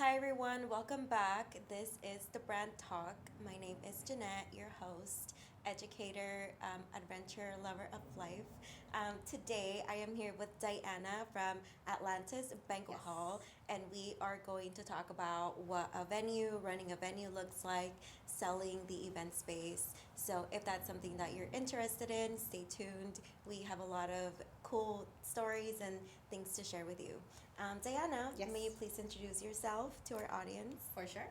Hi everyone, welcome back. This is the Brand Talk. My name is Jeanette, your host, educator, adventure, lover of life. Today I am here with Diana from Atlantis Banquet Hall, and we are going to talk about what a venue, running a venue looks like, selling the event space. So if that's something that you're interested in, stay tuned. We have a lot of cool stories and things to share with you. Diana, Yes. may you please introduce yourself to our audience? For sure.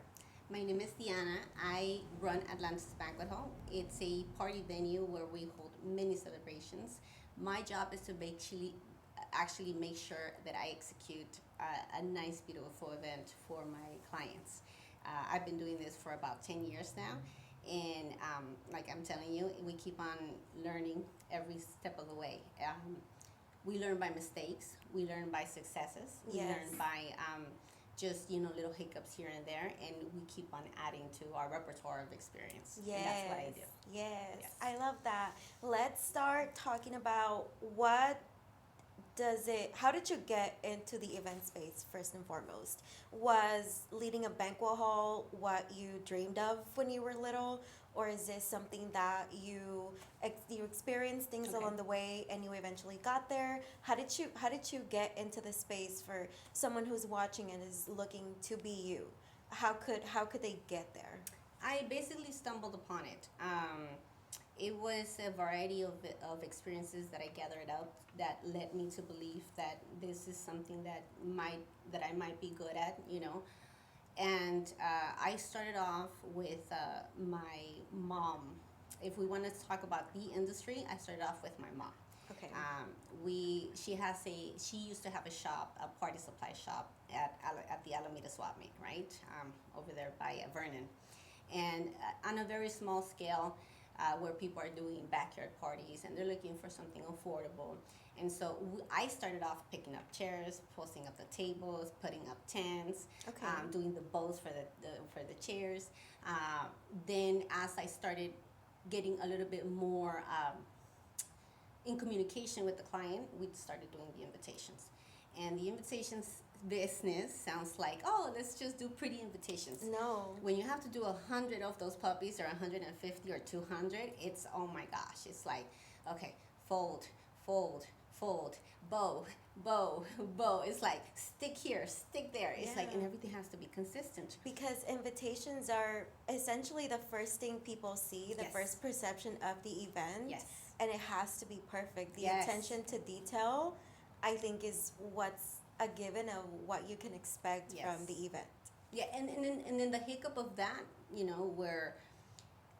My name is Diana. I run Atlantis Banquet Hall. It's a party venue where we hold many celebrations. My job is to actually make sure that I execute a nice, beautiful event for my clients. I've been doing this for about 10 years now. And like I'm telling you, we keep on learning every step of the way. We learn by mistakes, we learn by successes, we Yes. learn by just little hiccups here and there, and we keep on adding to our repertoire of experience. Yes. And that's what I do. Yes. Yes. I love that. Let's start talking about how did you get into the event space first and foremost? Was leading a banquet hall what you dreamed of when you were little, or is this something that you experienced things Okay. along the way and you eventually got there? How did you get into the space for someone who's watching and is looking to be you? How could they get there? I basically stumbled upon it. It was a variety of experiences that I gathered up that led me to believe that this is something that I might be good at. And I started off with my mom. If we want to talk about the industry, I started off with my mom. Okay. She used to have a shop, a party supply shop at the Alameda Swap Meet, right, over there by Vernon, and on a very small scale, where people are doing backyard parties and they're looking for something affordable. And so I started off picking up chairs, posting up the tables, putting up tents, Okay. doing the bows for the chairs. Then as I started getting a little bit more in communication with the client, we started doing the invitations. And the invitations business sounds like, oh, let's just do pretty invitations. No. When you have to do 100 of those puppies, or 150 or 200, it's, oh my gosh, it's like, okay, fold, fold, fold, bow, bow, bow. It's like stick here, stick there. It's like, and Yeah. everything has to be consistent. Because invitations are essentially the first thing people see, the Yes. first perception of the event. Yes. And it has to be perfect. The Yes. attention to detail, I think, is what's a given of what you can expect Yes. from the event. Yeah, and then the hiccup of that, where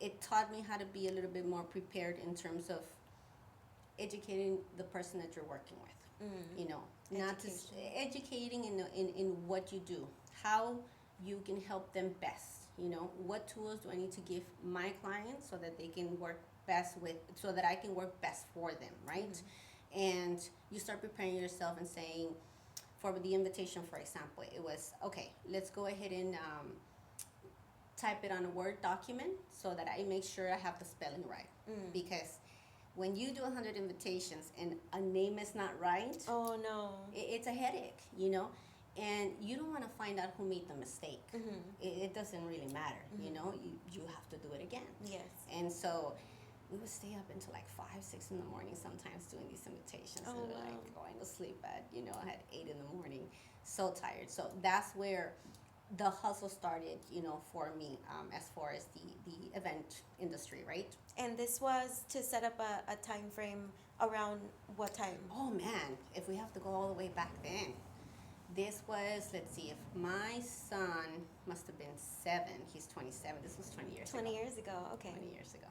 it taught me how to be a little bit more prepared in terms of educating the person that you're working with. Not just educating in what you do, how you can help them best. What tools do I need to give my clients so that they can work best with, so that I can work best for them, right? And you start preparing yourself and saying, for the invitation, for example, it was, okay, let's go ahead and type it on a Word document so that I make sure I have the spelling right. Because when you do 100 invitations and a name is not right, Oh no. it's a headache. And you don't want to find out who made the mistake. It doesn't really matter. You have to do it again. Yes. And so we would stay up until like 5, 6 in the morning sometimes doing these invitations. Oh, And we're wow. like going to sleep at 8 in the morning, so tired. So that's where the hustle started, for me, as far as the event industry, right? And this was to set up a time frame around what time? Oh man, if we have to go all the way back then, this was, let's see, if my son must have been 7, he's 27, this was 20 years 20 ago. years ago. Okay. 20 years ago.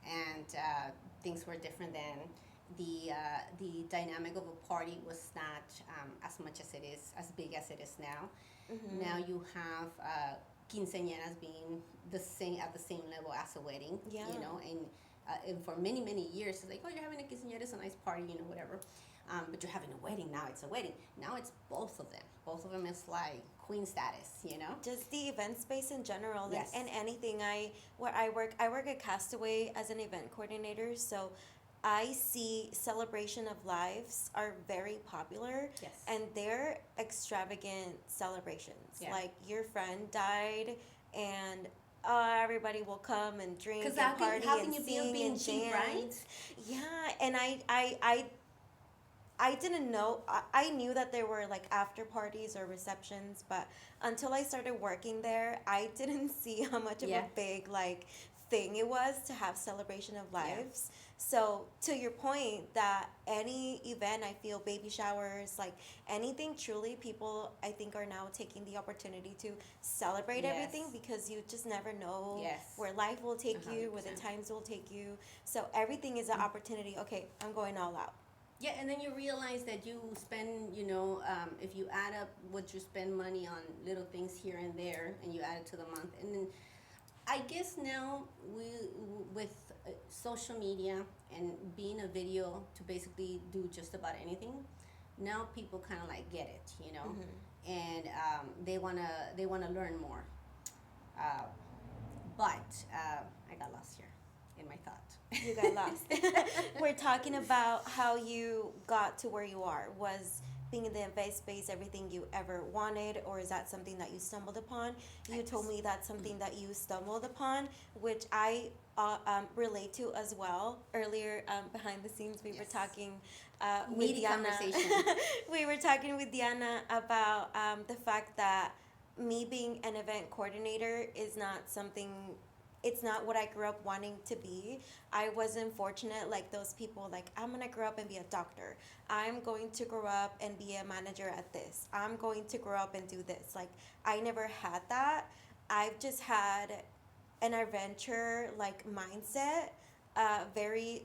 And things were different then. The dynamic of a party was not as much as it is, as big as it is now. Now you have quinceañeras being at the same level as a wedding. Yeah. And for many, many years, it's like, oh, you're having a quinceañera, it's a nice party, whatever. But you're having a wedding, now it's a wedding. Now it's both of them. Both of them is like queen status, Just the event space in general. Yes. And anything. I work at Castaway as an event coordinator, so I see celebration of lives are very popular, Yes. and they're extravagant celebrations. Yeah. Like your friend died, and everybody will come and drink Because and party how and can you be sing being and cheap, right? dance. Yeah, and I didn't know. I knew that there were like after parties or receptions, but until I started working there, I didn't see how much of Yeah. a big like thing it was to have celebration of Yeah. lives. So to your point, that any event, I feel baby showers, like anything, truly, people I think are now taking the opportunity to celebrate Yes. everything because you just never know Yes. where life will take you, where the 100%. times will take you. So everything is an opportunity. Okay, I'm going all out. Yeah, and then you realize that you spend, if you add up what you spend money on little things here and there, and you add it to the month, and then I guess now with social media and being a video to basically do just about anything, now people kind of like get it, and they wanna learn more. Uh, but I got lost here in my thought. You got lost. We're talking about how you got to where you are. Was being in the event space everything you ever wanted, or is that something that you stumbled upon? You told me that's something that you stumbled upon, which I relate to as well. Earlier, behind the scenes, we were Yes. talking with Meaty Diana. conversation. We were talking with Diana about the fact that me being an event coordinator is not something, it's not what I grew up wanting to be. I wasn't fortunate like those people, like, I'm gonna grow up and be a doctor. I'm going to grow up and be a manager at this. I'm going to grow up and do this. Like, I never had that. I've just had an adventure like mindset, very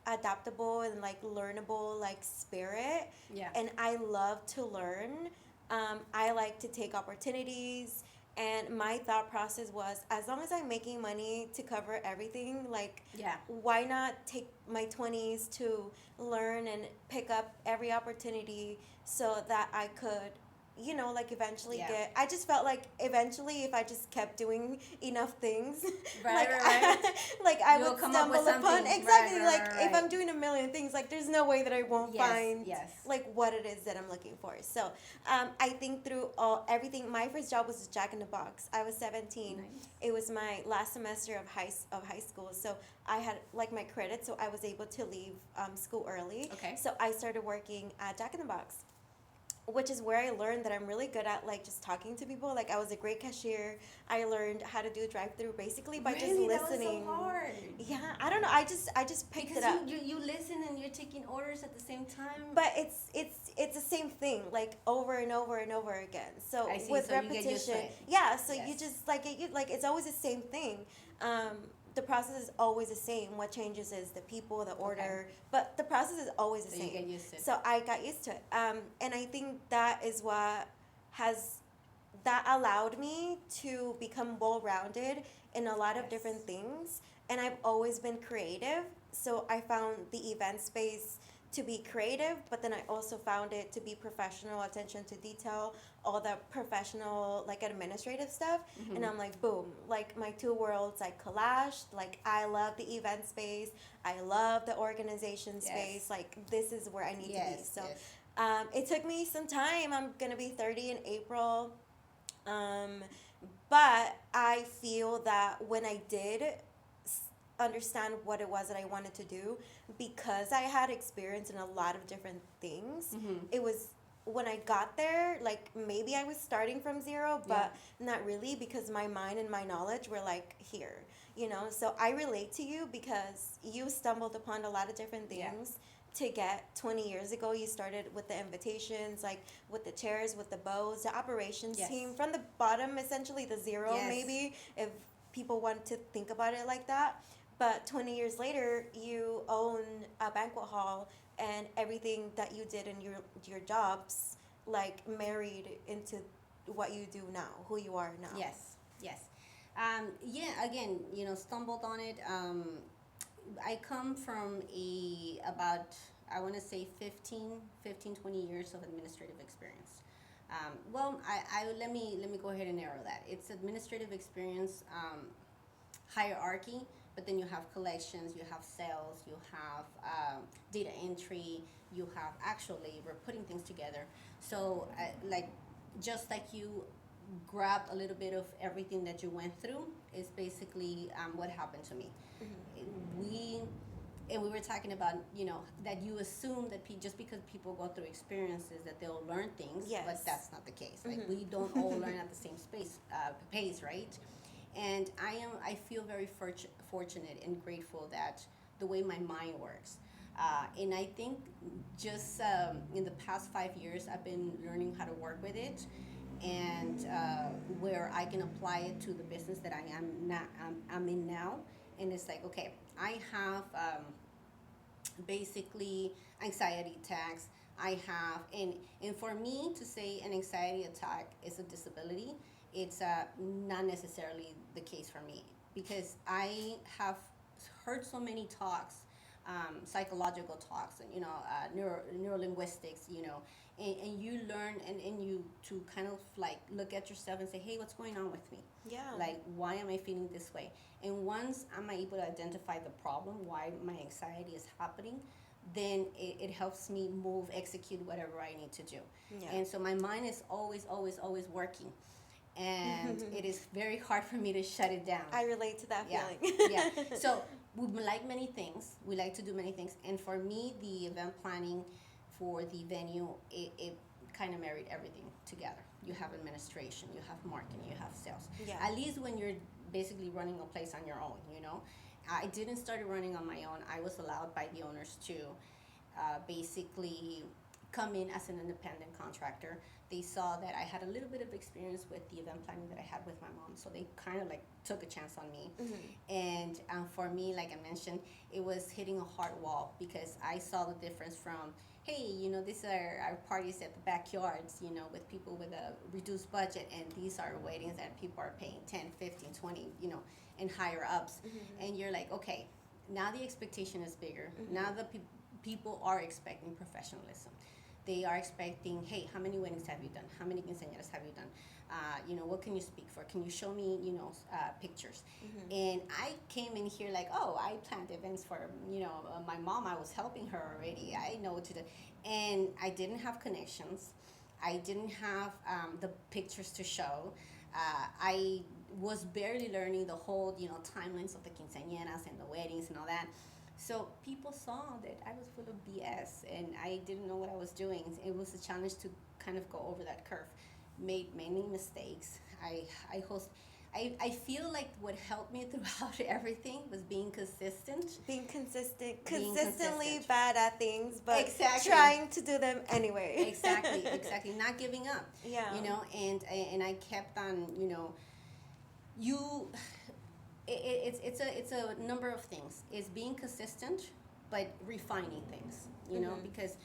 adaptable and like learnable like spirit. Yeah. And I love to learn. I like to take opportunities. And my thought process was, as long as I'm making money to cover everything, like, Yeah. why not take my 20s to learn and pick up every opportunity so that I could, like eventually Yeah. I just felt like eventually if I just kept doing enough things, Right, like, right. like I You'll would come up with stumble upon, something. exactly, Right, like right, if right. I'm doing a million things, like there's no way that I won't Yes, find yes. like what it is that I'm looking for. So I think through everything, my first job was Jack in the Box. I was 17. Nice. It was my last semester of high school, so I had like my credits, so I was able to leave school early. Okay. So I started working at Jack in the Box, which is where I learned that I'm really good at like just talking to people. Like I was a great cashier. I learned how to do a drive-through basically by just listening. That was so hard. Yeah, I don't know. I just picked Because it up. you listen and you're taking orders at the same time. But it's the same thing, like over and over and over again. So I see. with So you get used to repetition, it. yeah. So Yes. you just like it's always the same thing. The process is always the same. What changes is the people, the order, but the process is always the So same. you get used to it. So I got used to it, and I think that is what that allowed me to become well-rounded in a lot of Yes. different things. And I've always been creative, so I found the event space to be creative, but then I also found it to be professional, attention to detail, all the professional like administrative stuff. Mm-hmm. And I'm like, boom, like my two worlds like collaged. Like I love the event space, I love the organization Yes. space. Like this is where I need to be. So yes. it took me some time. I'm gonna be 30 in April. But I feel that when I did understand what it was that I wanted to do, because I had experience in a lot of different things, Mm-hmm. it was when I got there, like maybe I was starting from zero, but not really, because my mind and my knowledge were like here, So I relate to you because you stumbled upon a lot of different things. Yeah. To get 20 years ago, you started with the invitations, like with the chairs, with the bows, the operations Yes. team from the bottom, essentially the zero, Yes. maybe, if people want to think about it like that. But 20 years later, you own a banquet hall, and everything that you did in your jobs, like married into what you do now, who you are now. Yes, yes. Again, stumbled on it. I come from about, I want to say 20 years of administrative experience. Let me go ahead and narrow that. It's administrative experience, hierarchy, but then you have collections, you have sales, you have data entry, you have actual labor, putting things together. So, like, just like you grabbed a little bit of everything that you went through, is basically what happened to me. We and we were talking about, that you assume that just because people go through experiences that they'll learn things, Yes. but that's not the case. Like, we don't all learn at the same pace, right? And I feel very fortunate and grateful that the way my mind works. And I think just in the past 5 years, I've been learning how to work with it, and where I can apply it to the business that I'm in now. And it's like, okay, I have basically anxiety attacks. I have, and for me to say an anxiety attack is a disability, it's not necessarily the case for me, because I have heard so many talks, psychological talks, and neurolinguistics, and you learn, and you to kind of like look at yourself and say, hey, what's going on with me? Yeah. Like, why am I feeling this way? And once I'm able to identify the problem, why my anxiety is happening, then it helps me execute whatever I need to do. Yeah. And so my mind is always, always, always working. And it is very hard for me to shut it down. I relate to that feeling. Yeah. So we like many things. We like to do many things. And for me, the event planning for the venue, it kind of married everything together. You have administration, you have marketing, you have sales. Yeah. At least when you're basically running a place on your own, I didn't start running on my own. I was allowed by the owners to basically come in as an independent contractor. They saw that I had a little bit of experience with the event planning that I had with my mom, so they kind of like took a chance on me. And for me, like I mentioned, it was hitting a hard wall, because I saw the difference from, hey, these are our parties at the backyards, with people with a reduced budget, and these are weddings that people are paying 10, 15, 20, and higher ups. And you're like, okay, now the expectation is bigger. Now the people are expecting professionalism. They are expecting, hey, how many weddings have you done? How many quinceañeras have you done? What can you speak for? Can you show me, pictures? And I came in here like, oh, I planned events for, my mom. I was helping her already. I know what to do. And I didn't have connections. I didn't have the pictures to show. I was barely learning the whole, timelines of the quinceañeras and the weddings and all that. So people saw that I was full of BS, and I didn't know what I was doing. It was a challenge to kind of go over that curve. Made many mistakes. I feel like what helped me throughout everything was being consistent. Consistently bad at things, but exactly. Trying to do them anyway. Exactly. Not giving up. Yeah. And I kept on, it's a number of things. It's being consistent, but refining things, because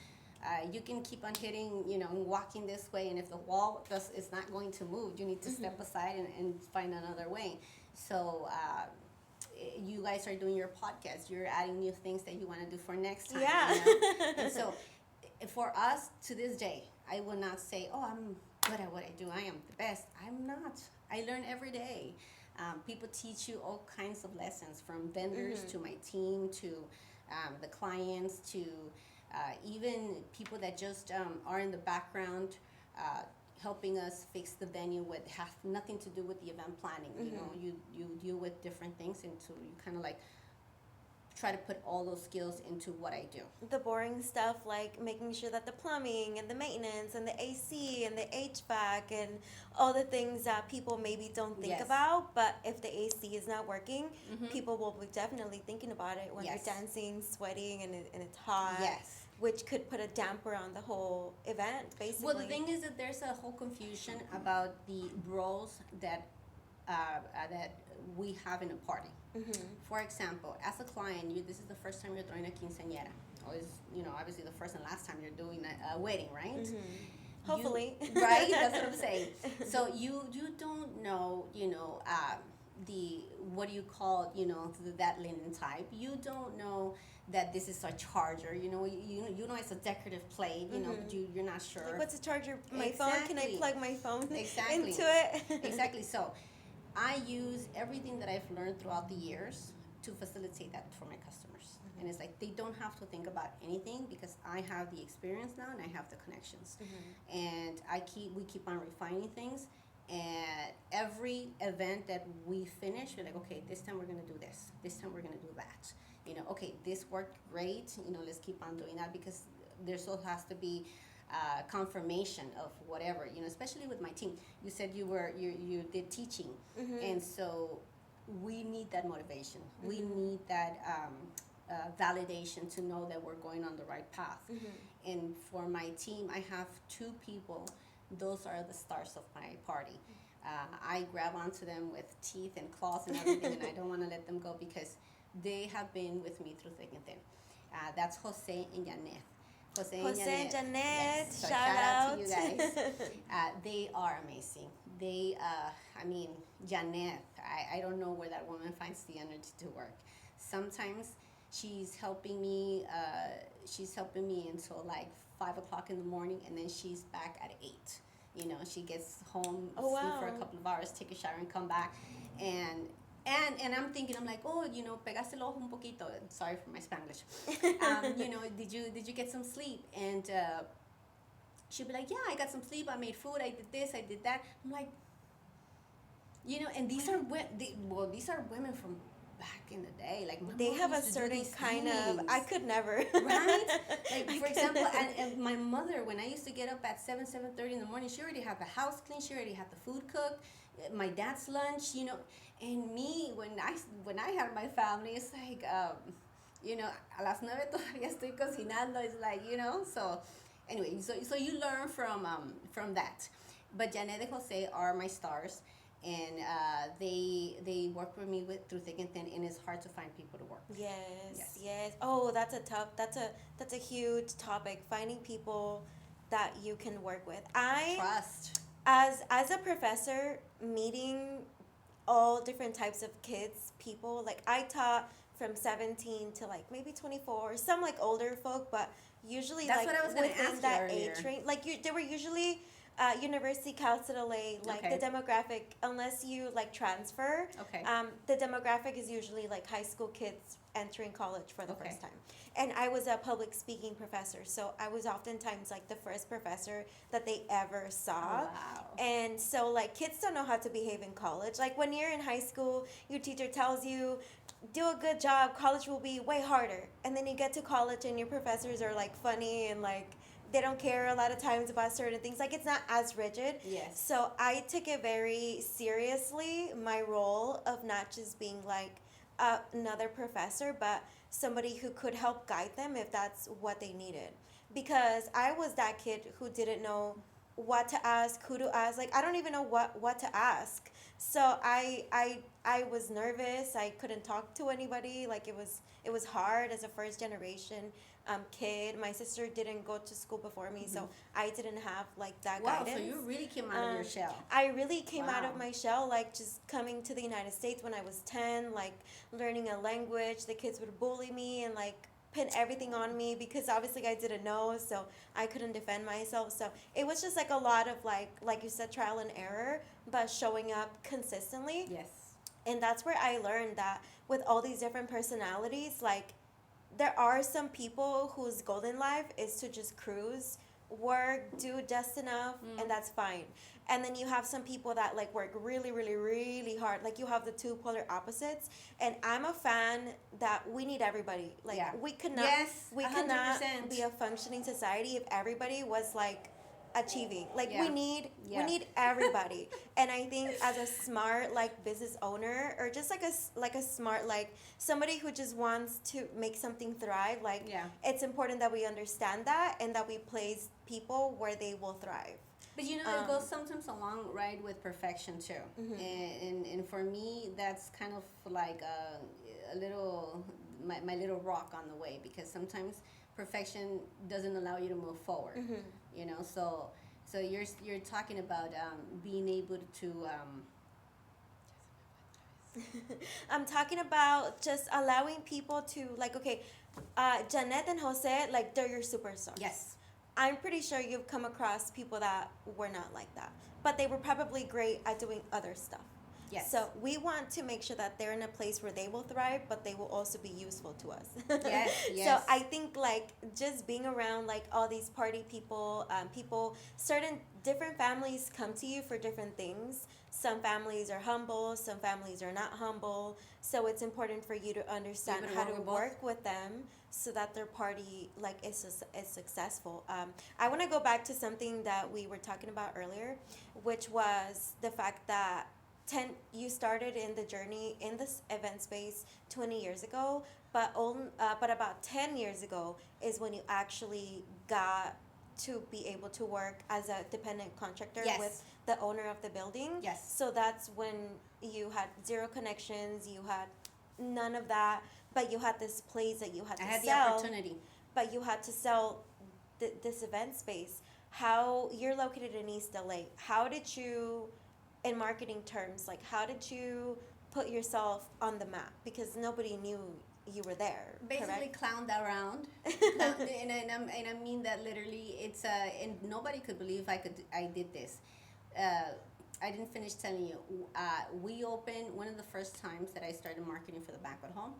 you can keep on hitting, walking this way, and if the wall is not going to move, you need to step aside and find another way. So you guys are doing your podcast. You're adding new things that you want to do for next time. Yeah. And so for us, to this day, I will not say, oh, I'm good at what I do. I am the best. I'm not. I learn every day. People teach you all kinds of lessons, from vendors to my team to the clients to even people that just are in the background helping us fix the venue, with have nothing to do with the event planning. You deal with different things, and so you kind of like try to put all those skills into what I do. The boring stuff, like making sure that the plumbing and the maintenance and the AC and the HVAC and all the things that people maybe don't think about, but if the AC is not working, people will be definitely thinking about it when they're dancing, sweating, and it's hot. Yes. Which could put a damper on the whole event, basically. Well, the thing is that there's a whole confusion about the roles that we have in a party. For example, as a client, this is the first time you're throwing a quinceañera, or is obviously the first and last time you're doing a wedding, right? Hopefully. Right? That's what I'm saying. So you don't know, the what do you call that linen type. You don't know that this is a charger. You know it's a decorative plate. But you're not sure. Like, what's a charger? My phone? Can I plug my phone into it? Exactly. So I use everything that I've learned throughout the years to facilitate that for my customers. And it's like they don't have to think about anything because I have the experience now and I have the connections. And we keep on refining things. And every event that we finish, we're like, okay, this time we're gonna do this. This time we're gonna do that. Okay, this worked great. Let's keep on doing that because there still has to be confirmation of whatever. Especially with my team. You said you did teaching, and so we need that motivation. We need that validation to know that we're going on the right path. And for my team, I have 2 people. Those are the stars of my party. I grab onto them with teeth and claws and everything, and I don't want to let them go because they have been with me through thick and thin. That's Jose and Janet. Jose and Janet. Yes. So shout out to you guys. They are amazing. They, Janet, I don't know where that woman finds the energy to work. Sometimes she's helping me until like 5 o'clock in the morning, and then she's back at 8. She gets home, sleep for a couple of hours, take a shower, and come back. And I'm thinking, I'm like, pegaste el ojo un poquito. Sorry for my Spanglish. Did you get some sleep? And she'll be like, yeah, I got some sleep. I made food. I did this. I did that. I'm like, and these are women from back in the day. Like they have a certain kind of. I could never. Right? Like for example, and my mother, when I used to get up at 7:30 in the morning, she already had the house clean. She already had the food cooked. My dad's lunch, and me when I had my family, it's like a las 9 todavía estoy cocinando. It's like so. Anyway, so you learn from that. But Janet and Jose are my stars. And they work with me through thick and thin, and it's hard to find people to work with. Yes. Oh, that's a huge topic. Finding people that you can work with. Trust. As a professor, meeting all different types of kids, people. Like I taught from 17 to like maybe 24. Some like older folk, but usually that's like what I was within that earlier. age range. Like they were usually. University Cal State LA, like the demographic, unless you like transfer, the demographic is usually like high school kids entering college for the first time. And I was a public speaking professor, so I was oftentimes like the first professor that they ever saw. Oh, wow. And so like kids don't know how to behave in college. Like when you're in high school, your teacher tells you, do a good job, college will be way harder. And then you get to college and your professors are like funny and like they don't care a lot of times about certain things. Like it's not as rigid. Yes. So I took it very seriously, my role of not just being like another professor, but somebody who could help guide them if that's what they needed. Because I was that kid who didn't know what to ask, who to ask. Like I don't even know what to ask. So I was nervous. I couldn't talk to anybody. Like it was hard as a first generation kid. My sister didn't go to school before me, so I didn't have like that guidance. Wow, so you really came out of your shell. I really came out of my shell, like just coming to the United States when I was 10, like learning a language. The kids would bully me and like pin everything on me because obviously I didn't know, so I couldn't defend myself. So it was just like a lot of like you said, trial and error, but showing up consistently. Yes. And that's where I learned that with all these different personalities, like there are some people whose golden life is to just cruise, work, do just enough, and that's fine. And then you have some people that like work really, really, really hard. Like you have the two polar opposites. And I'm a fan that we need everybody. Like we could not, we could not be a functioning society if everybody was like achieving. Like we need everybody. And I think as a smart like business owner or just like a smart like somebody who just wants to make something thrive, like it's important that we understand that and that we place people where they will thrive. But it goes sometimes along right with perfection too. And for me that's kind of like a little my little rock on the way, because sometimes perfection doesn't allow you to move forward. So you're talking about being able to I'm talking about just allowing people to like, okay, Janet and Jose, like they're your superstars. Yes. I'm pretty sure you've come across people that were not like that, but they were probably great at doing other stuff. Yes. So we want to make sure that they're in a place where they will thrive, but they will also be useful to us. Yes, yes. So I think like just being around like all these party people, certain different families come to you for different things. Some families are humble, some families are not humble. So it's important for you to understand able to how work to with both. work with them so that their party like is successful. I want to go back to something that we were talking about earlier, which was the fact that you started in the journey in this event space 20 years ago, but about 10 years ago is when you actually got to be able to work as a dependent contractor Yes. with the owner of the building. Yes. So that's when you had zero connections, you had none of that, but you had this place that you had to I had sell. the opportunity. But you had to sell this event space. How you're located in East LA? How did you, in marketing terms, like how did you put yourself on the map? Because nobody knew you were there. Basically correct? clowned around. And I mean that literally. It's and nobody could believe I did this. I didn't finish telling you. We opened one of the first times that I started marketing for the banquet hall.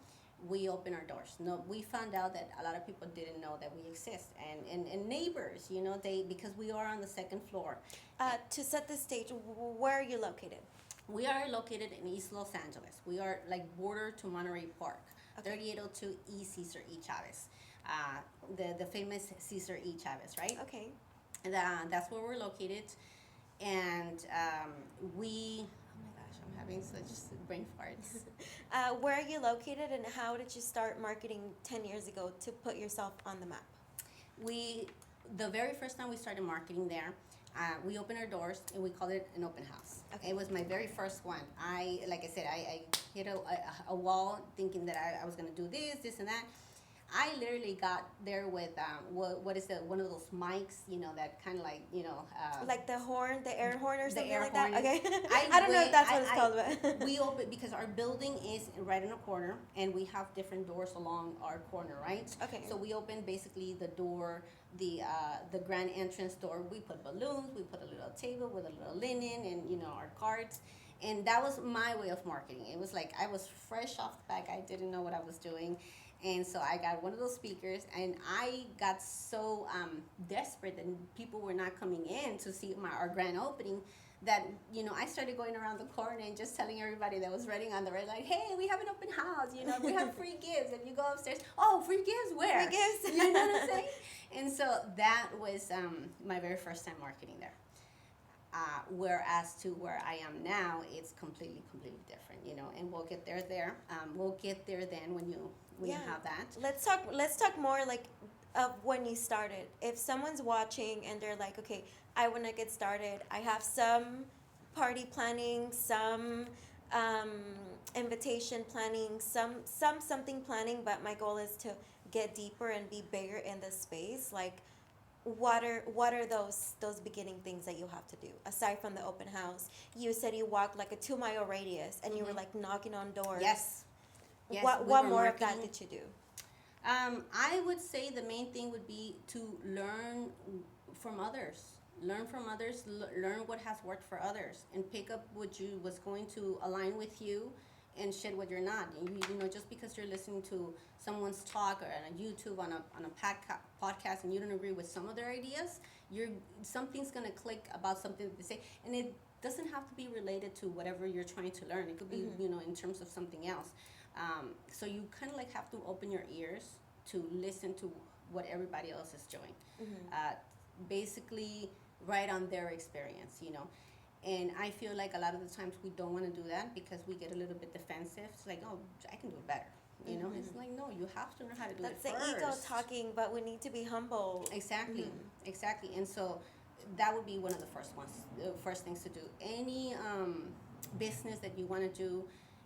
We opened our doors. No, we found out that a lot of people didn't know that we exist, and neighbors, because we are on the second floor. To set the stage, where are you located? We are located in East Los Angeles. We are like border to Monterey Park, Okay. 3802 E. Cesar E. Chavez, the famous Cesar E. Chavez, right? Okay. And that's where we're located, and we. Oh my gosh, I'm having such brain farts. Where are you located, and how did you start marketing 10 years ago to put yourself on the map? The very first time we started marketing there, we opened our doors and we called it an open house. Okay. It was my very first one. I hit a wall thinking that I was gonna do this and that. I literally got there with what is one of those mics, that kind of like Like the horn, the air horn or the something air like horn. that? Okay. I don't know if that's what it's called, but We open because our building is right in a corner, and we have different doors along our corner, right? Okay. So we open basically the door, the grand entrance door. We put balloons, we put a little table with a little linen, and our cards. And that was my way of marketing. It was like I was fresh off the back. I didn't know what I was doing. And so I got one of those speakers, and I got so desperate that people were not coming in to see our grand opening that, I started going around the corner and just telling everybody that was writing on the red light, hey, we have an open house, we have free gifts. If you go upstairs, oh, free gifts, where? Free gifts. You know what I'm saying? And so that was my very first time marketing there. Whereas to where I am now, it's completely different, and we'll get there. We'll get there then when you have that. Let's talk more like of when you started. If someone's watching and they're like, okay, I want to get started. I have some party planning, some invitation planning, some something planning, but my goal is to get deeper and be bigger in the space. Like, what are those beginning things that you have to do aside from the open house? You said you walked like a 2-mile radius, and you were like knocking on doors. Yes. What more of that did you do? I would say the main thing would be to learn from others. Learn from others. Learn what has worked for others, and pick up what's going to align with you, and shed what you're not. And just because you're listening to someone's talk or on a YouTube on a podcast, and you don't agree with some of their ideas, something's gonna click about something that they say, and it doesn't have to be related to whatever you're trying to learn. It could be in terms of something else. So you kind of like have to open your ears to listen to what everybody else is doing. Basically, write on their experience, And I feel like a lot of the times we don't want to do that because we get a little bit defensive. It's like, oh, I can do it better. It's like, no, you have to learn how to do it first. That's the ego talking, but we need to be humble. Exactly. And so that would be one of the first things to do. Any business that you want to do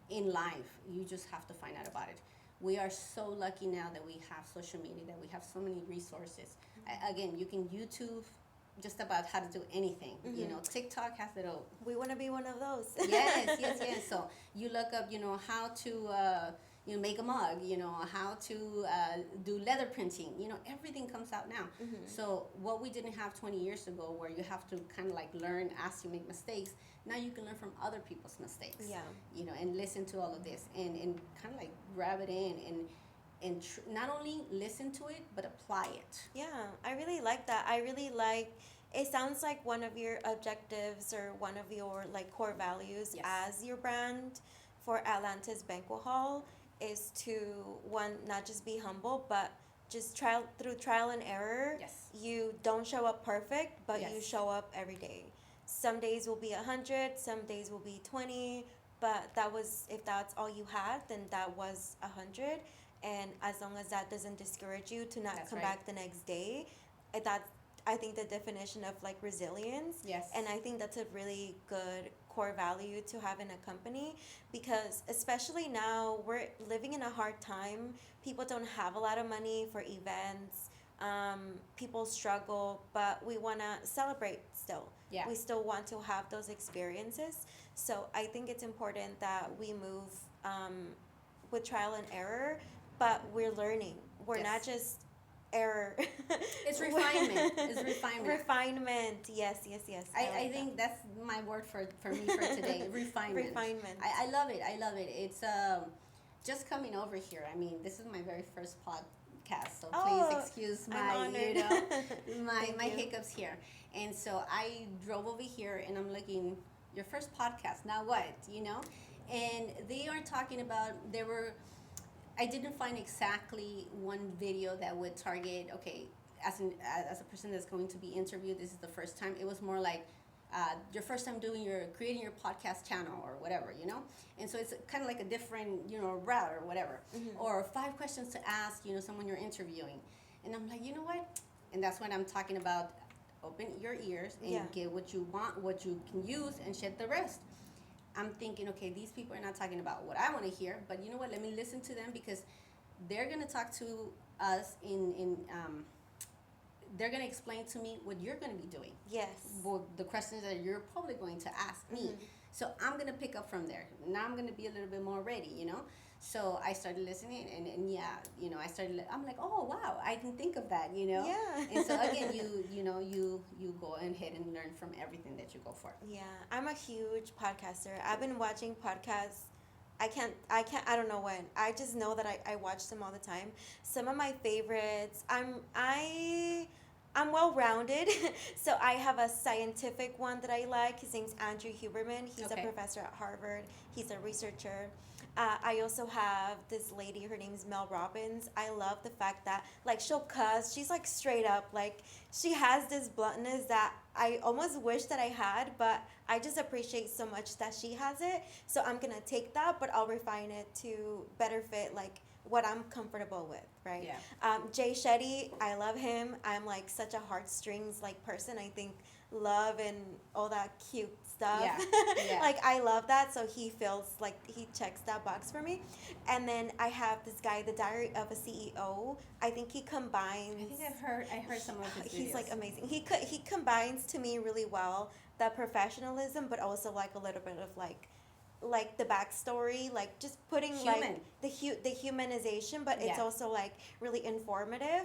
in life, you just have to find out about it. We are so lucky now that we have social media, that we have so many resources. Again, you can YouTube just about how to do anything. TikTok has it all. We want to be one of those. Yes. So you look up, how to, make a mug, how to do leather printing, everything comes out now. So what we didn't have 20 years ago, where you have to kind of like learn as you make mistakes, now you can learn from other people's mistakes. Yeah. And listen to all of this and kind of like grab it in and not only listen to it but apply it. Yeah, I really like that. I really like. It sounds like one of your objectives or one of your like core values Yes. as your brand for Atlantis Banquet Hall is to one, not just be humble, but just through trial and error. Yes. You don't show up perfect, but you Yes. show up every day. Some days will be 100, some days will be 20, but if that's all you had, then that was 100. And as long as that doesn't discourage you to not That's come right. back the next day, that's, I think, the definition of like resilience. Yes. And I think that's a really good core value to have in a company, because especially now we're living in a hard time. People don't have a lot of money for events. People struggle, but we want to celebrate still. Yeah. We still want to have those experiences. So I think it's important that we move with trial and error, but we're learning. We're Yes. not just error. It's refinement. It's refinement. Refinement. Yes. I like think that. that's my word for me for today. Refinement. Refinement. I love it. I love it. It's just coming over here. I mean, this is my very first podcast, so Oh, please excuse I'm my honored. my Thank my you. hiccups here. And so I drove over here, and I'm looking, your first podcast. Now what? And they are talking about I didn't find exactly one video that would target, okay, as a person that's going to be interviewed, this is the first time. It was more like your first time creating your podcast channel or whatever, And so it's kind of like a different, route or whatever. Or 5 questions to ask, someone you're interviewing. And I'm like, you know what? And that's when I'm talking about open your ears and Yeah. get what you want, what you can use, and shed the rest. I'm thinking, okay, these people are not talking about what I want to hear, but you know what? Let me listen to them, because they're going to talk to us they're going to explain to me what you're going to be doing. Yes. Well, the questions that you're probably going to ask me. So I'm going to pick up from there. Now I'm going to be a little bit more ready, So I started listening, and yeah, I'm like, oh, wow, I can think of that, Yeah. And so again, you go ahead and learn from everything that you go for. Yeah, I'm a huge podcaster. I've been watching podcasts. I don't know when. I just know that I watch them all the time. Some of my favorites, I'm well-rounded. So I have a scientific one that I like. His name's Andrew Huberman. He's Okay. a professor at Harvard. He's a researcher. I also have this lady, her name's Mel Robbins. I love the fact that, like, she'll cuss. She's, like, straight up. Like, she has this bluntness that I almost wish that I had, but I just appreciate so much that she has it. So I'm going to take that, but I'll refine it to better fit, like, what I'm comfortable with, right? Yeah. Jay Shetty, I love him. I'm, like, such a heartstrings, like, person. I think love and all that cute stuff. Yeah. Yeah. Like, I love that, so he feels like he checks that box for me. And then I have this guy, The Diary of a CEO. I think he combines. I think I heard some of his videos. He's like amazing. He combines to me really well the professionalism, but also like a little bit of like the backstory, like just putting Human. like the humanization, but it's Yeah. also like really informative,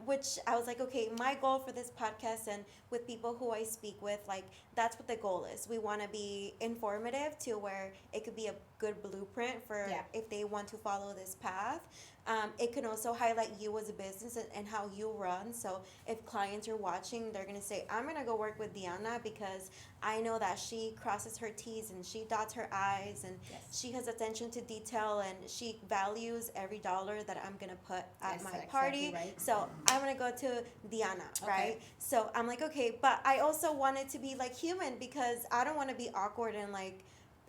which I was like, okay, my goal for this podcast and with people who I speak with, like that's what the goal is. We want to be informative to where it could be a good blueprint for Yeah. if they want to follow this path. It can also highlight you as a business and how you run. So if clients are watching, they're going to say, I'm going to go work with Diana because I know that she crosses her T's and she dots her I's and Yes. she has attention to detail and she values every dollar that I'm going to put at Yes, my exactly party. right. So I'm going to go to Diana, Okay. right? So I'm like, okay, but I also want it to be like human because I don't want to be awkward and like,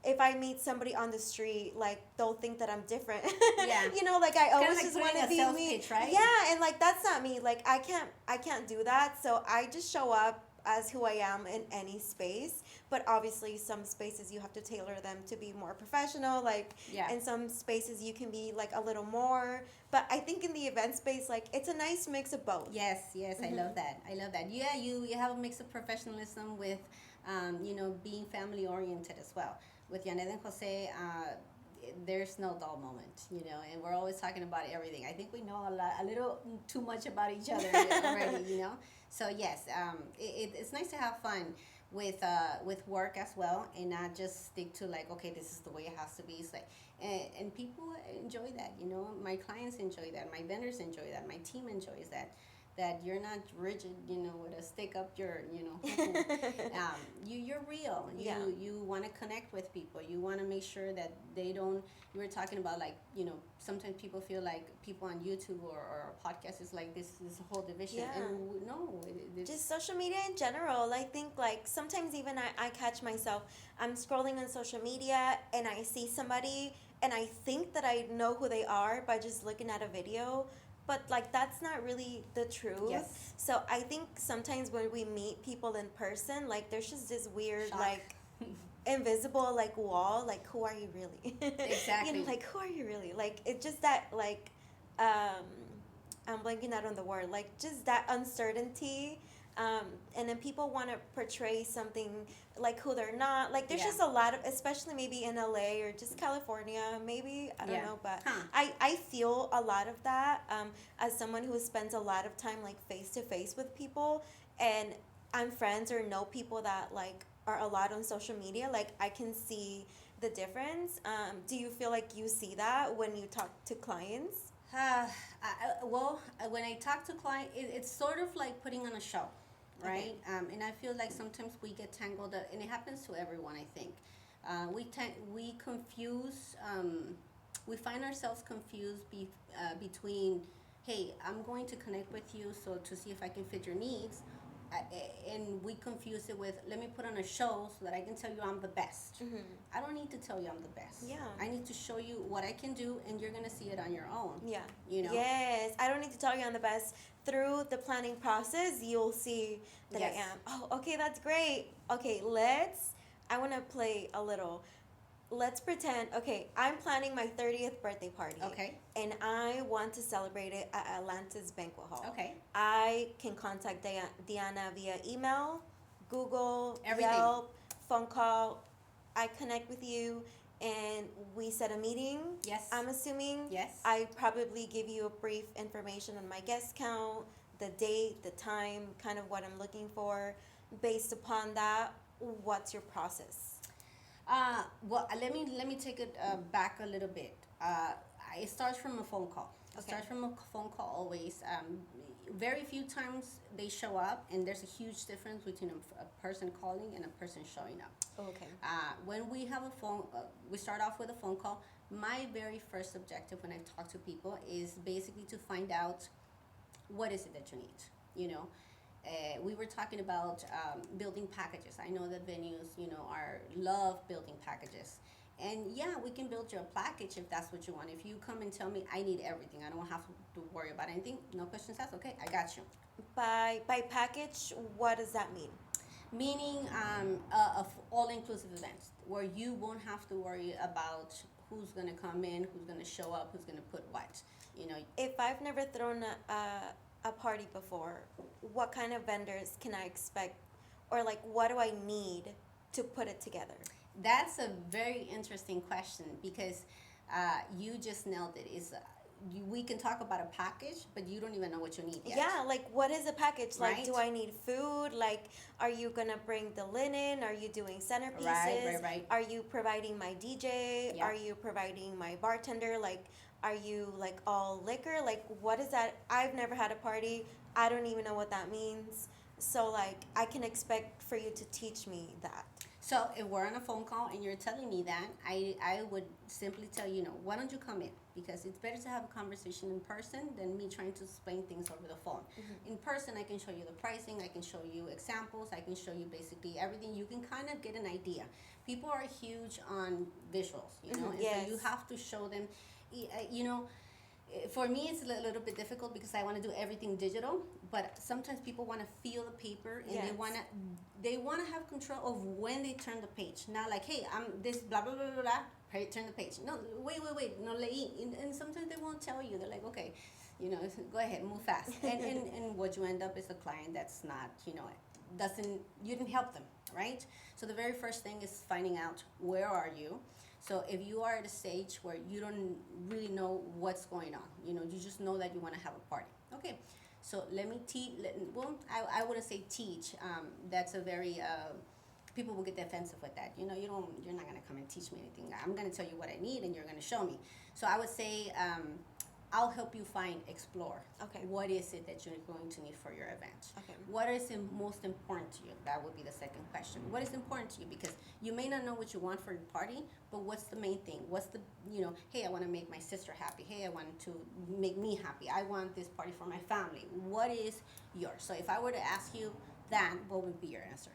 if I meet somebody on the street, like they'll think that I'm different. Yeah. You know, like I always like just putting want to a be sales me. pitch, right? Yeah, and like that's not me. Like I can't do that. So I just show up as who I am in any space. But obviously, some spaces you have to tailor them to be more professional. Like Yeah. in some spaces you can be like a little more. But I think in the event space, like it's a nice mix of both. Yes, Mm-hmm. I love that. Yeah, you have a mix of professionalism with, being family oriented as well. With Janet and Jose, there's no dull moment, and we're always talking about everything. I think we know a little too much about each other already. So yes, it's nice to have fun with work as well, and not just stick to like, okay, this is the way it has to be. It's like, and people enjoy that. My clients enjoy that, my vendors enjoy that, my team enjoys that you're not rigid, with a stick up your, you're real. You want to connect with people. You want to make sure that they don't. You were talking about like, sometimes people feel like people on YouTube or podcast is like this a whole division. Yeah. And no, it's Just social media in general. I think like sometimes even I catch myself. I'm scrolling on social media and I see somebody and I think that I know who they are by just looking at a video. But like that's not really the truth. Yes. So I think sometimes when we meet people in person, like there's just this weird Shock. like invisible like wall. Like who are you really? Exactly. Like who are you really? Like it's just that like um, I'm blanking out on the word. Like just that uncertainty. And then people want to portray something like who they're not. Like there's just a lot of, especially maybe in LA or just California, maybe I don't know, but I feel a lot of that as someone who spends a lot of time like face to face with people, and I'm friends or know people that like are a lot on social media. Like I can see the difference. Do you feel like you see that when you talk to clients? When I talk to clients, it's sort of like putting on a show, right? Okay. And I feel like sometimes we get tangled up, and it happens to everyone, I think. We confuse, we find ourselves confused between, hey, I'm going to connect with you so to see if I can fit your needs. And we confuse it with, let me put on a show so that I can tell you I'm the best. Mm-hmm. I don't need to tell you I'm the best. Yeah. I need to show you what I can do, and you're going to see it on your own. Yeah. Yes. I don't need to tell you I'm the best. Through the planning process, you'll see that I am. Oh, okay, that's great. Okay, I want to play a little. Let's pretend, okay, I'm planning my 30th birthday party. Okay. And I want to celebrate it at Atlantis Banquet Hall. Okay. I can contact Diana via email, Google, everything. Yelp, phone call. I connect with you and we set a meeting. Yes. I'm assuming. Yes. I probably give you a brief information on my guest count, the date, the time, kind of what I'm looking for. Based upon that, what's your process? Let me take it back a little bit. It starts from a phone call. It starts from a phone call always. Very few times they show up, and there's a huge difference between a person calling and a person showing up. Okay. When we have a phone, we start off with a phone call. My very first objective when I talk to people is basically to find out what is it that you need. We were talking about building packages. I know that venues, love building packages. And yeah, we can build you a package if that's what you want. If you come and tell me I need everything, I don't have to worry about anything, no questions asked, okay, I got you. By package, what does that mean? Meaning all-inclusive events where you won't have to worry about who's going to come in, who's going to show up, who's going to put what. If I've never thrown a party before, what kind of vendors can I expect, or like what do I need to put it together? That's a very interesting question because you just nailed it. We can talk about a package, but you don't even know what you need yet. Yeah, like what is a package? Right? Like, do I need food? Like, are you gonna bring the linen? Are you doing centerpieces? Right. Are you providing my DJ? Yeah. Are you providing my bartender? Like, are you like all liquor? Like, what is that? I've never had a party. I don't even know what that means. So like, I can expect for you to teach me that. So if we're on a phone call and you're telling me that, I would simply tell you, why don't you come in? Because it's better to have a conversation in person than me trying to explain things over the phone. Mm-hmm. In person, I can show you the pricing, I can show you examples, I can show you basically everything. You can kind of get an idea. People are huge on visuals, and yes. So you have to show them, for me, it's a little bit difficult because I want to do everything digital, but sometimes people want to feel the paper and yes. they want to have control of when they turn the page. Not like, hey, I'm this blah blah blah blah blah. Turn the page. No, wait. No, and sometimes they won't tell you. They're like, okay, go ahead, move fast. And what you end up is a client that's not, you didn't help them, right? So the very first thing is finding out where are you. So if you are at a stage where you don't really know what's going on, you just know that you want to have a party. Okay, so let me teach. Well, I wouldn't say teach. That's a very people will get defensive with that. You're not gonna come and teach me anything. I'm gonna tell you what I need, and you're gonna show me. So I would say I'll help you explore. Okay. What is it that you're going to need for your event? Okay. What is most important to you? That would be the second question. What is important to you? Because you may not know what you want for your party, but what's the main thing? What's the, hey, I want to make my sister happy. Hey, I want to make me happy. I want this party for my family. What is yours? So if I were to ask you that, what would be your answer?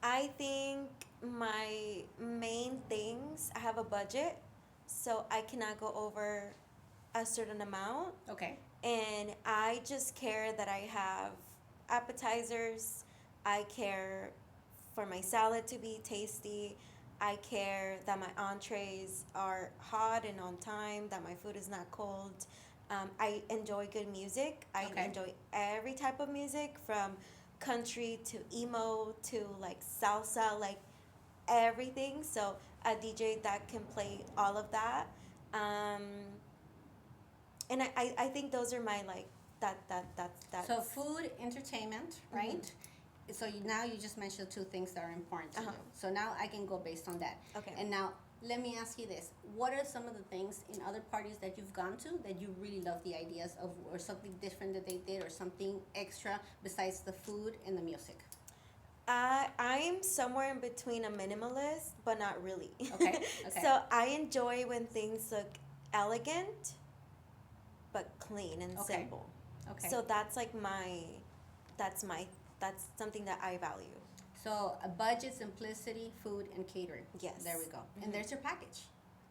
I think my main things, I have a budget, so I cannot go over a certain amount. Okay. And I just care that I have appetizers. I care for my salad to be tasty. I care that my entrees are hot and on time, that my food is not cold. I enjoy good music. I Okay. enjoy every type of music, from country to emo to like salsa, like everything. So a DJ that can play all of that. And I think those are my like that's So food, entertainment, right? So now you just mentioned two things that are important to you. So now I can go based on that. Okay. And now let me ask you this: what are some of the things in other parties that you've gone to that you really love the ideas of, or something different that they did, or something extra besides the food and the music? I'm somewhere in between a minimalist, but not really. Okay. Okay. So I enjoy when things look elegant, but clean and Okay. simple. Okay. So that's like that's something that I value. So a budget, simplicity, food, and catering. Yes. There we go. And there's your package.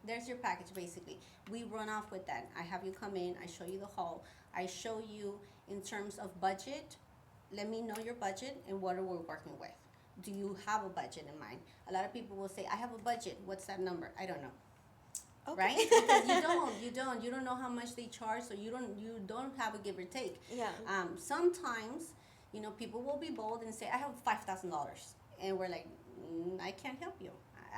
There's your package, basically. We run off with that. I have you come in. I show you the hall. I show you in terms of budget. Let me know your budget and what are we working with. Do you have a budget in mind? A lot of people will say, I have a budget. What's that number? I don't know. Okay. Right? Because you don't know how much they charge, so you don't have a give or take. Yeah. Sometimes, people will be bold and say, I have $5,000, and we're like, I can't help you.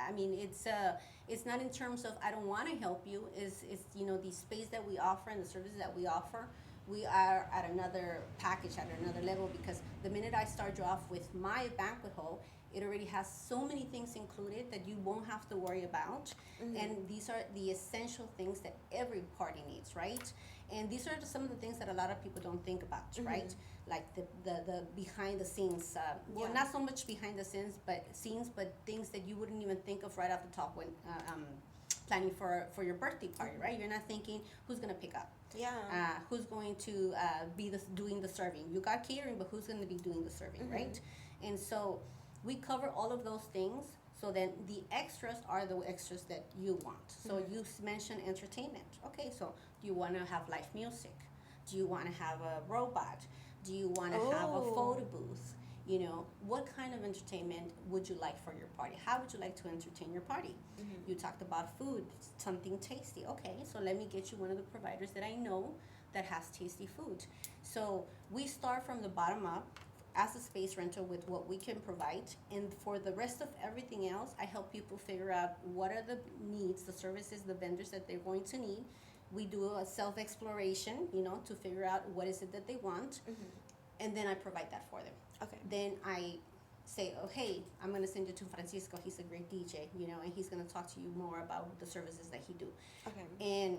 I mean, it's not in terms of I don't want to help you. It's the space that we offer and the services that we offer. We are at another package, at another level, because the minute I start you off with my banquet hall, it already has so many things included that you won't have to worry about. And these are the essential things that every party needs, right? And these are some of the things that a lot of people don't think about, right? Like the behind the scenes, well, not so much behind the scenes, but things that you wouldn't even think of right off the top when planning for your birthday party, right? You're not thinking who's gonna pick up, who's going to be doing the serving. You got catering, but who's gonna be doing the serving, right? And so we cover all of those things. So then the extras are the extras that you want. So you mentioned entertainment. Okay, so do you want to have live music? Do you want to have a robot? Do you want to have a photo booth? What kind of entertainment would you like for your party? How would you like to entertain your party? You talked about food, something tasty. Okay, so let me get you one of the providers that I know that has tasty food. So we start from the bottom up as a space rental with what we can provide, and for the rest of everything else, I help people figure out what are the needs, the services, the vendors that they're going to need. We do a self-exploration, to figure out what is it that they want, and then I provide that for them. Okay. Then I say, oh, hey, I'm going to send you to Francisco. He's a great DJ, and he's going to talk to you more about the services that he do. Okay. And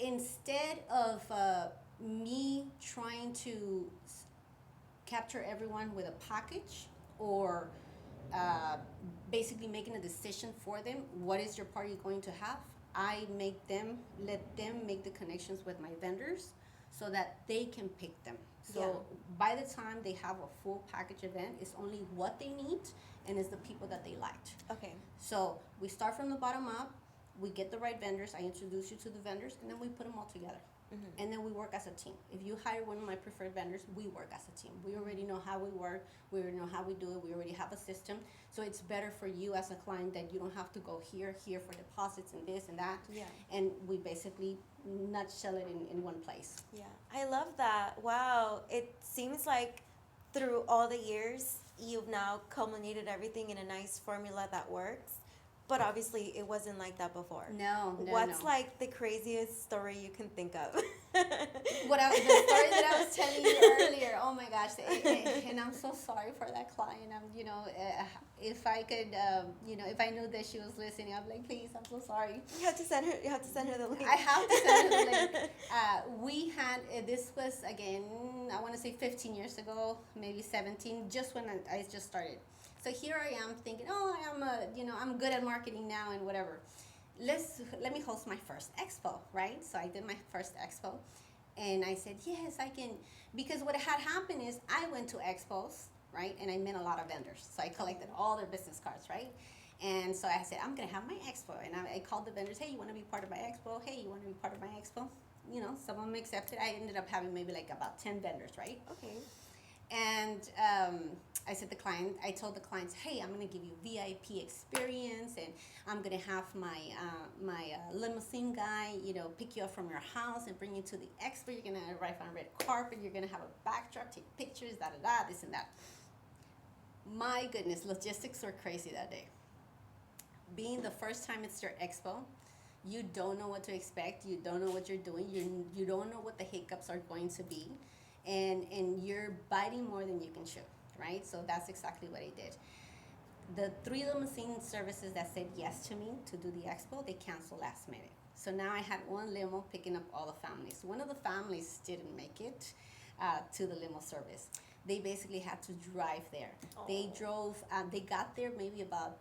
instead of me trying to capture everyone with a package, or basically making a decision for them, what is your party going to have? I let them make the connections with my vendors so that they can pick them. So by the time they have a full package event, it's only what they need and it's the people that they liked. Okay. So we start from the bottom up, we get the right vendors, I introduce you to the vendors, and then we put them all together. And then we work as a team. If you hire one of my preferred vendors, we work as a team. We already know how we work. We already know how we do it. We already have a system. So it's better for you as a client that you don't have to go here for deposits and this and that. Yeah. And we basically nutshell it in one place. Yeah. I love that. Wow. It seems like through all the years, you've now culminated everything in a nice formula that works. But obviously, it wasn't like that before. No, no, What's no. like the craziest story you can think of? The story that I was telling you earlier. Oh my gosh, and I'm so sorry for that client. If I could, if I knew that she was listening, I'm like, please, I'm so sorry. You have to send her. You have to send her the link. I have to send her the link. We had this was again, I want to say 15 years ago, maybe 17, just when I just started. So here I am thinking, oh, I'm good at marketing now and whatever. Let me host my first expo, right? So I did my first expo, and I said, yes, I can, because what had happened is I went to expos, right, and I met a lot of vendors. So I collected all their business cards, right? And so I said, I'm going to have my expo. And I called the vendors, hey, you want to be part of my expo? Hey, you want to be part of my expo? Some of them accepted. I ended up having maybe like about 10 vendors, right? Okay. And I told the clients, hey, I'm going to give you VIP experience, and I'm going to have my limousine guy, pick you up from your house and bring you to the expo. You're going to arrive on red carpet. You're going to have a backdrop, take pictures, da-da-da, this and that. My goodness, logistics were crazy that day. Being the first time it's your expo, you don't know what to expect. You don't know what you're doing. You don't know what the hiccups are going to be. And you're biting more than you can chew, right? So that's exactly what I did. The 3 limousine services that said yes to me to do the expo, they canceled last minute. So now I had one limo picking up all the families. One of the families didn't make it to the limo service. They basically had to drive there. Oh. They drove, they got there maybe about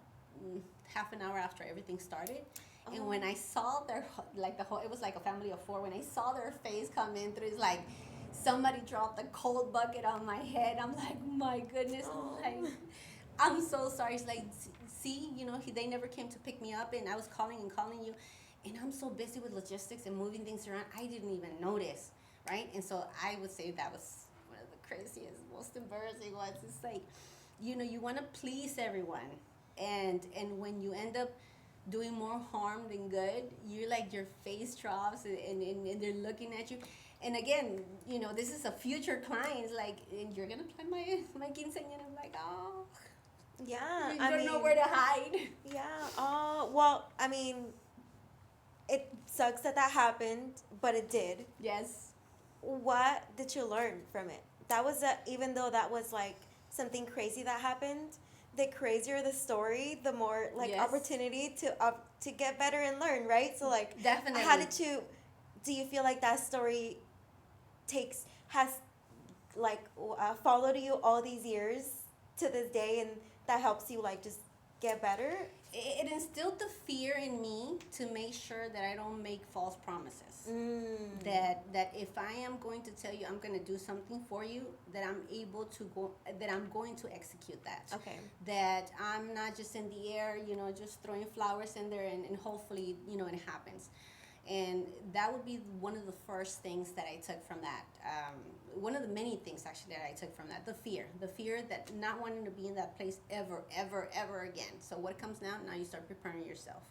half an hour after everything started. Oh. And when I saw their, it was like a family of 4. When I saw their face come in through, it's like, somebody dropped a cold bucket on my head. I'm like, my goodness. Oh. I'm so sorry. It's like, see, they never came to pick me up, and I was calling you, and I'm so busy with logistics and moving things around, I didn't even notice, right? And so I would say that was one of the craziest, most embarrassing ones. It's like, you want to please everyone, and when you end up doing more harm than good, you're like, your face drops, and they're looking at you. And again, this is a future client, like, and you're going to plan my quinceañera. I'm like, oh. Yeah. You don't know where to hide. Yeah. Oh, well, I mean, it sucks that happened, but it did. Yes. What did you learn from it? That was, even though that was, like, something crazy that happened, the crazier the story, the more, like, yes, opportunity to get better and learn, right? So, like, definitely. Do you feel like that story has followed you all these years to this day, and that helps you like just get better? It instilled the fear in me to make sure that I don't make false promises. That if I am going to tell you I'm going to do something for you, that I'm able to go, that I'm going to execute that. Okay. That I'm not just in the air, just throwing flowers in there and hopefully, it happens. And that would be one of the first things that I took from that. One of the many things, actually, that I took from that. The fear that not wanting to be in that place ever, ever, ever again. So what comes now? Now you start preparing yourself.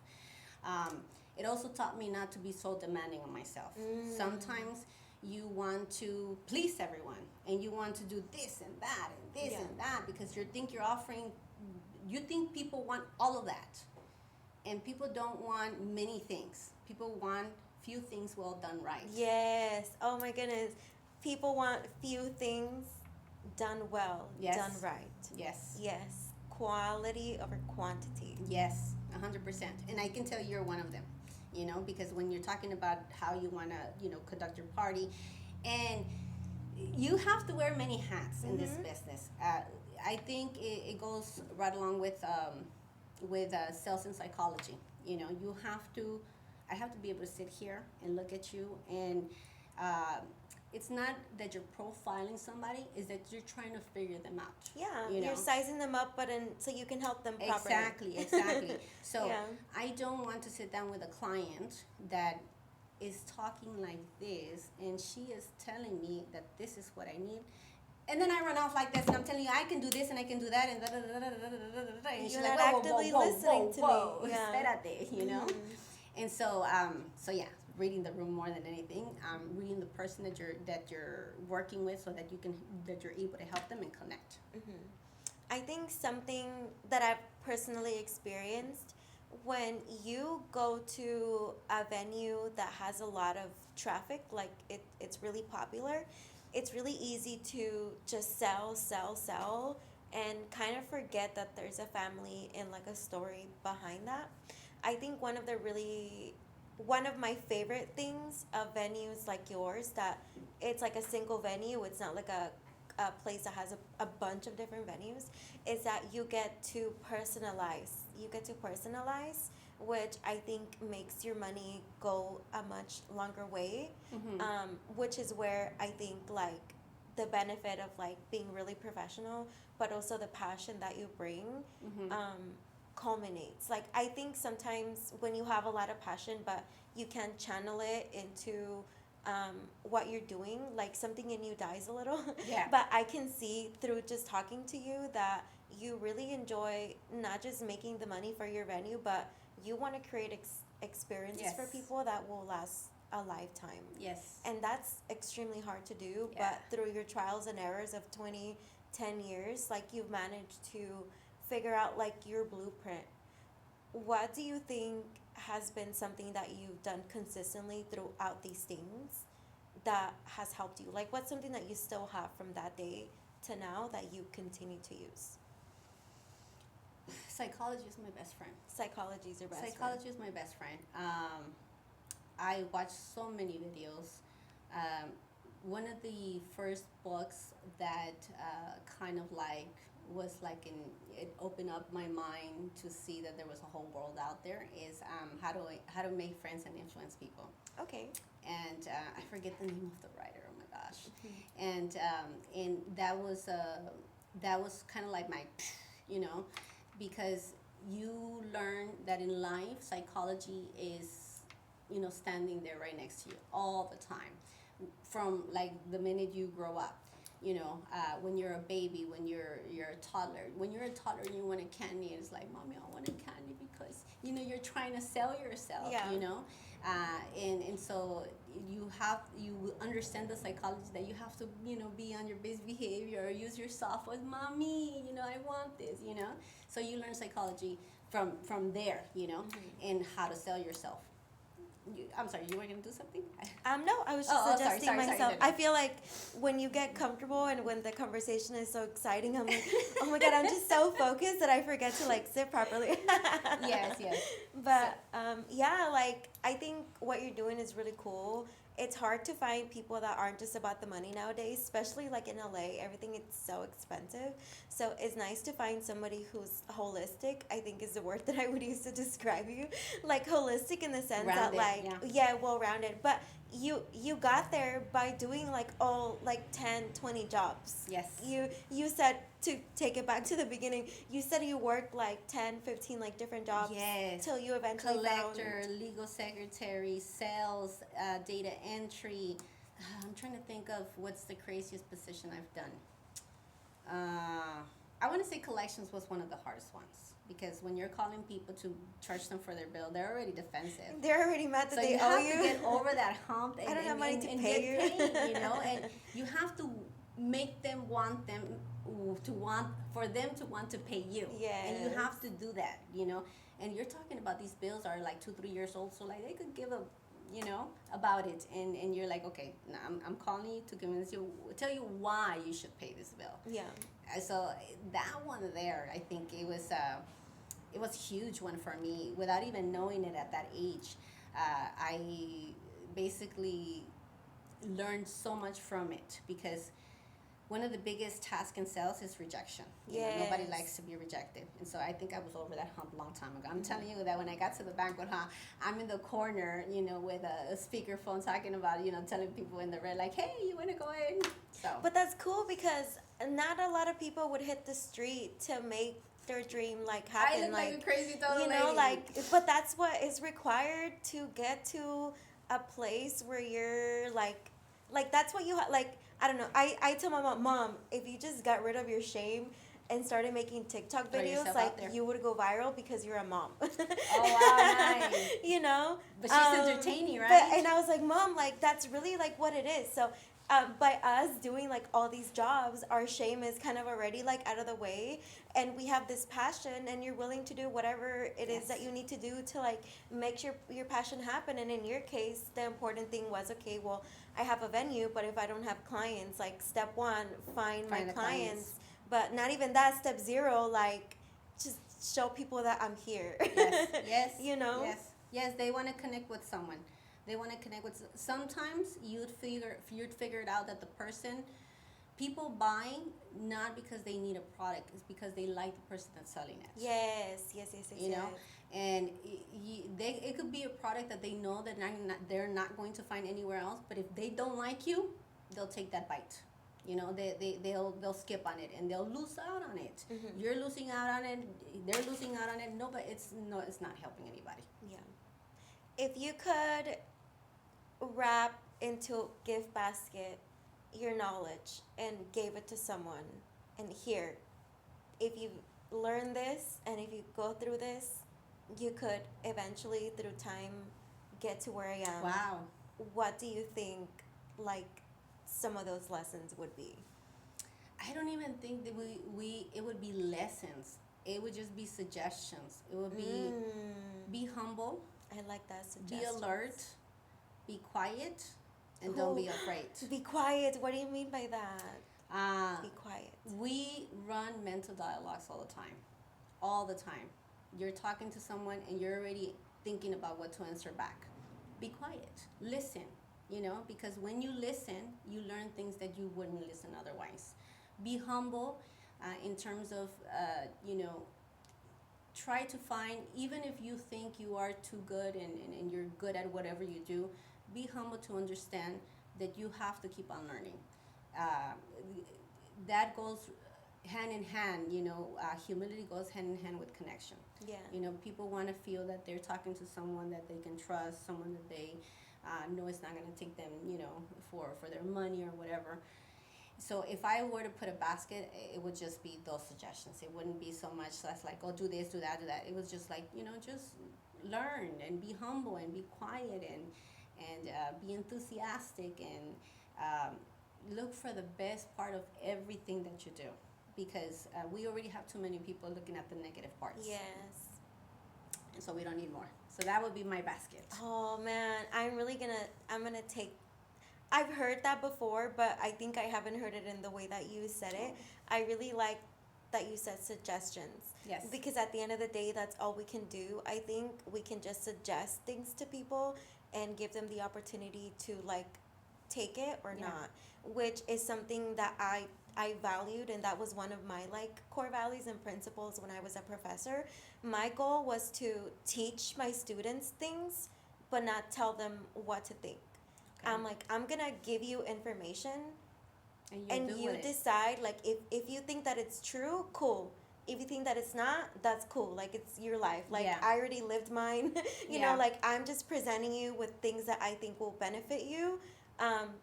It also taught me not to be so demanding on myself. Sometimes you want to please everyone, and you want to do this and that and this and that, because you think people want all of that. And people don't want many things. People want few things well done right. Yes. Oh my goodness. People want few things done well, yes, done right. Yes. Yes. Quality over quantity. Yes, 100%. And I can tell you're one of them, because when you're talking about how you want to, conduct your party, and you have to wear many hats in this business. I think it goes right along with sales and psychology. I have to be able to sit here and look at you, and it's not that you're profiling somebody, is that you're trying to figure them out. Yeah, you're sizing them up, so you can help them properly. Exactly. So I don't want to sit down with a client that is talking like this, and she is telling me that this is what I need. And then I run off like this, and I'm telling you, I can do this, and I can do that, and da da da da da da da. And she's like, actively listening to me. Yeah. Espérate, And so, reading the room more than anything, reading the person that you're working with, so that you're able to help them and connect. I think something that I've personally experienced when you go to a venue that has a lot of traffic, like it's really popular, it's really easy to just sell, and kind of forget that there's a family and like a story behind that. I think one of my favorite things of venues like yours, that it's like a single venue, it's not like a place that has a bunch of different venues, is that you get to personalize, which I think makes your money go a much longer way. Which is where I think like the benefit of like being really professional, but also the passion that you bring, culminates. Like I think sometimes when you have a lot of passion, but you can't channel it into what you're doing, like something in you dies a little. Yeah. But I can see through just talking to you that you really enjoy not just making the money for your venue, but you want to create experiences for Yes. people that will last a lifetime. Yes. And that's extremely hard to do, Yeah. but through your trials and errors of 10 years, like you've managed to figure out like your blueprint. What do you think has been something that you've done consistently throughout these things that has helped you? Like what's something that you still have from that day to now that you continue to use? Psychology is my best friend. Psychology is your best Psychology is my best friend. I watch so many videos. One of the first books that kind of like was like it opened up my mind to see that there was a whole world out there is how to make friends and influence people. Okay. And I forget the name of the writer. Oh my gosh. And that was kind of like my, because you learn that in life psychology is standing there right next to you all the time, from like the minute you grow up. When you're a baby, when you're a toddler. When you're a toddler and you want a candy, it's like, mommy, I want a candy, because you're trying to sell yourself. Yeah. And so you understand the psychology that you have to be on your best behavior, or use your soft voice, mommy, I want this. So you learn psychology from there, and how to sell yourself. I'm sorry, you were going to do something? No, I was just adjusting sorry, myself. no. I feel like when you get comfortable and when the conversation is so exciting, I'm like, oh my God, I'm just so focused that I forget to like sit properly. Yes. But yeah, like I think what you're doing is really cool. It's hard to find people that aren't just about the money nowadays, especially like in LA. Everything is so expensive. So it's nice to find somebody who's holistic, I think is the word that I would use to describe you. Like holistic in the sense that Rounded, like, yeah. well-rounded. But you got there by doing like 10, 20 jobs. Yes. You said, to take it back to the beginning, you said you worked like 10, 15 like different jobs. Yes. Till you eventually collector, found legal secretary, sales, data entry. I'm trying to think of what's the craziest position I've done. I want to say collections was one of the hardest ones, because when you're calling people to charge them for their bill, they're already defensive. They're already mad that So they you owe have you. to get over that hump and, I don't have money to and pay get you. paid, and you have to make them want for them to want to pay you. Yes. And you have to do that, and you're talking about these bills are like 2-3 years old, so like they could give a about it, and you're like, okay, now I'm calling you to tell you why you should pay this bill. Yeah. So that one there, I think it was a huge one for me without even knowing it at that age. I basically learned so much from it, because one of the biggest tasks in sales is rejection. Nobody likes to be rejected. And so I think I was over that hump a long time ago. I'm telling you that when I got to the banquet hall, I'm in the corner, with a speakerphone talking about, telling people in the red, like, hey, you want to go in? So. But that's cool, because not a lot of people would hit the street to make their dream like happen. I look like a crazy total lady. But that's what is required to get to a place where you're like that's what you I don't know. I tell my mom, if you just got rid of your shame and started making TikTok videos, like you would go viral because you're a mom. Oh wow, nice. You know. But she's entertaining, right? And I was like, Mom, like that's really like what it is. So by us doing like all these jobs, our shame is kind of already like out of the way, and we have this passion, and you're willing to do whatever it is that you need to do to like make your passion happen. And in your case, the important thing was, okay, well, I have a venue, but if I don't have clients, like step one, find my the clients. But not even that, step zero, like just show people that I'm here. Yes, yes, You know? yes. They want to connect with someone. They want to connect with. Sometimes you'd figure it out that the person, people buy not because they need a product, it's because they like the person that's selling it. Yes. You know, and it could be a product that they know that they're not going to find anywhere else. But if they don't like you, they'll take that bite. You know, they'll skip on it and they'll lose out on it. Mm-hmm. You're losing out on it. They're losing out on it. No, but it's not helping anybody. Yeah. If you could wrap into gift basket your knowledge and gave it to someone, and here, if you learn this and if you go through this, you could eventually through time get to where I am. Wow. What do you think, like, some of those lessons would be? I don't even think that it would be lessons. It would just be suggestions. It would be humble. I like that suggestion. Be alert. Be quiet, and don't be afraid. Be quiet. What do you mean by that? Be quiet. We run mental dialogues all the time. All the time. You're talking to someone and you're already thinking about what to answer back. Be quiet. Listen, you know, because when you listen, you learn things that you wouldn't listen otherwise. Be humble in terms of, you know, try to find, even if you think you are too good and you're good at whatever you do, be humble to understand that you have to keep on learning. That goes hand in hand, you know, humility goes hand in hand with connection. Yeah. You know, people want to feel that they're talking to someone that they can trust, someone that they know is not going to take them, you know, for their money or whatever. So if I were to put a basket, it would just be those suggestions. It wouldn't be so much less like, oh, do this, do that, do that. It was just like, you know, just learn and be humble and be quiet and be enthusiastic and look for the best part of everything that you do, because we already have too many people looking at the negative parts. Yes. And so we don't need more. So that would be my basket. Oh man, I'm gonna take. I've heard that before, but I think I haven't heard it in the way that you said it. I really like that you said suggestions. Yes. Because at the end of the day, that's all we can do. I think we can just suggest things to people and give them the opportunity to like take it or not, which is something that I valued, and that was one of my like core values and principles when I was a professor. My goal was to teach my students things, but not tell them what to think. I'm like, I'm gonna give you information, and you decide, like, if you think that it's true, cool. If you think that it's not, that's cool. Like, it's your life. Like, I already lived mine. you know, like, I'm just presenting you with things that I think will benefit you,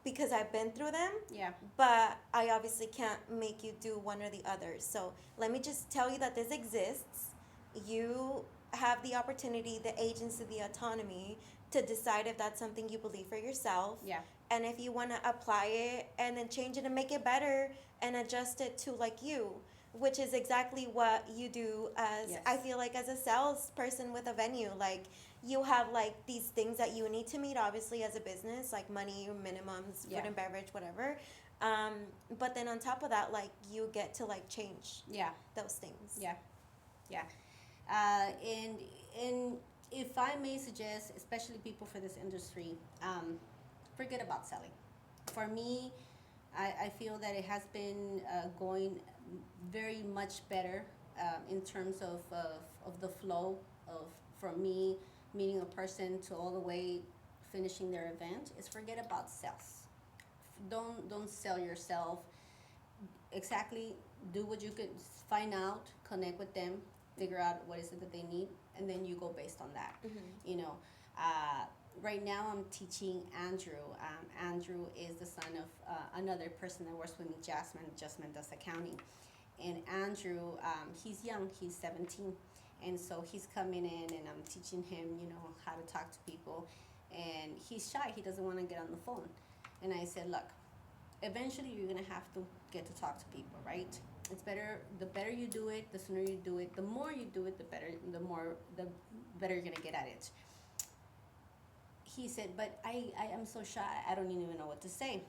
because I've been through them. Yeah. But I obviously can't make you do one or the other. So let me just tell you that this exists. You have the opportunity, the agency, the autonomy to decide if that's something you believe for yourself. Yeah. And if you want to apply it and then change it and make it better and adjust it to like you, which is exactly what you do as, I feel like, as a salesperson with a venue. Like, you have like these things that you need to meet, obviously, as a business, like money, minimums, food and beverage, whatever. But then on top of that, like, you get to like change those things. Yeah. And if I may suggest, especially people for this industry, forget about selling. For me, I feel that it has been going very much better in terms of the flow of, from me meeting a person to all the way finishing their event, is forget about sales. Don't sell yourself. Exactly, do what you could find out, connect with them, figure out what is it that they need, and then you go based on that. You know, right now I'm teaching Andrew. Andrew is the son of another person that works with me, Jasmine. Jasmine does accounting. And Andrew, he's young, he's 17. And so he's coming in and I'm teaching him, you know, how to talk to people. And he's shy, he doesn't want to get on the phone. And I said, look, eventually you're gonna have to get to talk to people, right? It's better, the better you do it, the sooner you do it, the more you do it, the better you're gonna get at it. He said, but I am so shy, I don't even know what to say.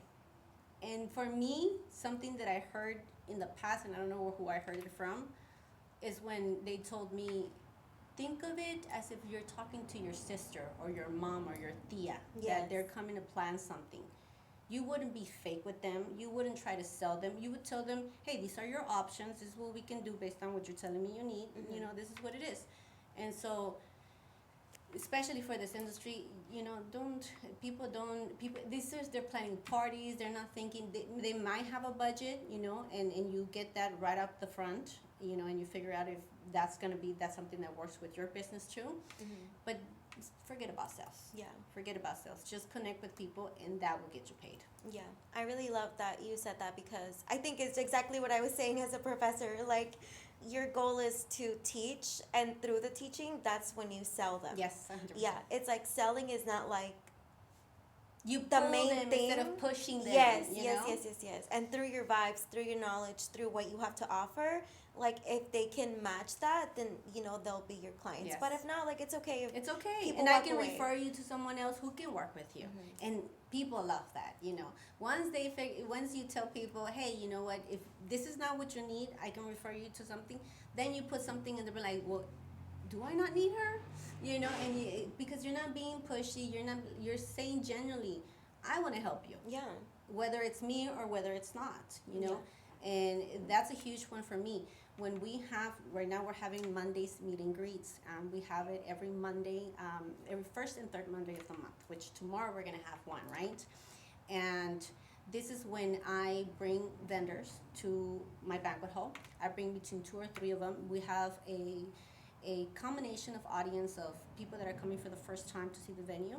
And for me, something that I heard in the past, and I don't know who I heard it from, is when they told me, think of it as if you're talking to your sister or your mom or your tia, that they're coming to plan something. You wouldn't be fake with them. You wouldn't try to sell them. You would tell them, hey, these are your options. This is what we can do based on what you're telling me you need. You know, this is what it is. And so, especially for this industry, you know, they're planning parties. They're not thinking, they might have a budget, you know, and you get that right up the front, you know, and you figure out if that's something that works with your business too. But forget about sales. Yeah. Forget about sales. Just connect with people, and that will get you paid. Yeah. I really love that you said that, because I think it's exactly what I was saying as a professor. Like, your goal is to teach, and through the teaching, that's when you sell them. Yes, 100%. Yeah. It's like selling is not like you the pull main them thing. instead of pushing them. Yes, you yes, know? yes. And through your vibes, through your knowledge, through what you have to offer, like, if they can match that, then, you know, they'll be your clients. Yes. But if not, like, it's okay. It's okay. People And I walk can away. refer you to someone else who can work with you. And people love that, you know. Once you tell people, hey, you know what, if this is not what you need, I can refer you to something, then you put something and they're like, well, do I not need her? You know, and because you're not being pushy, you're saying genuinely, I want to help you. Yeah. Whether it's me or whether it's not, you know. And that's a huge one for me. When right now we're having Mondays meet and greets. We have it every Monday, every first and third Monday of the month, which tomorrow we're going to have one, right? And this is when I bring vendors to my banquet hall. I bring between 2 or 3 of them. We have a combination of audience of people that are coming for the first time to see the venue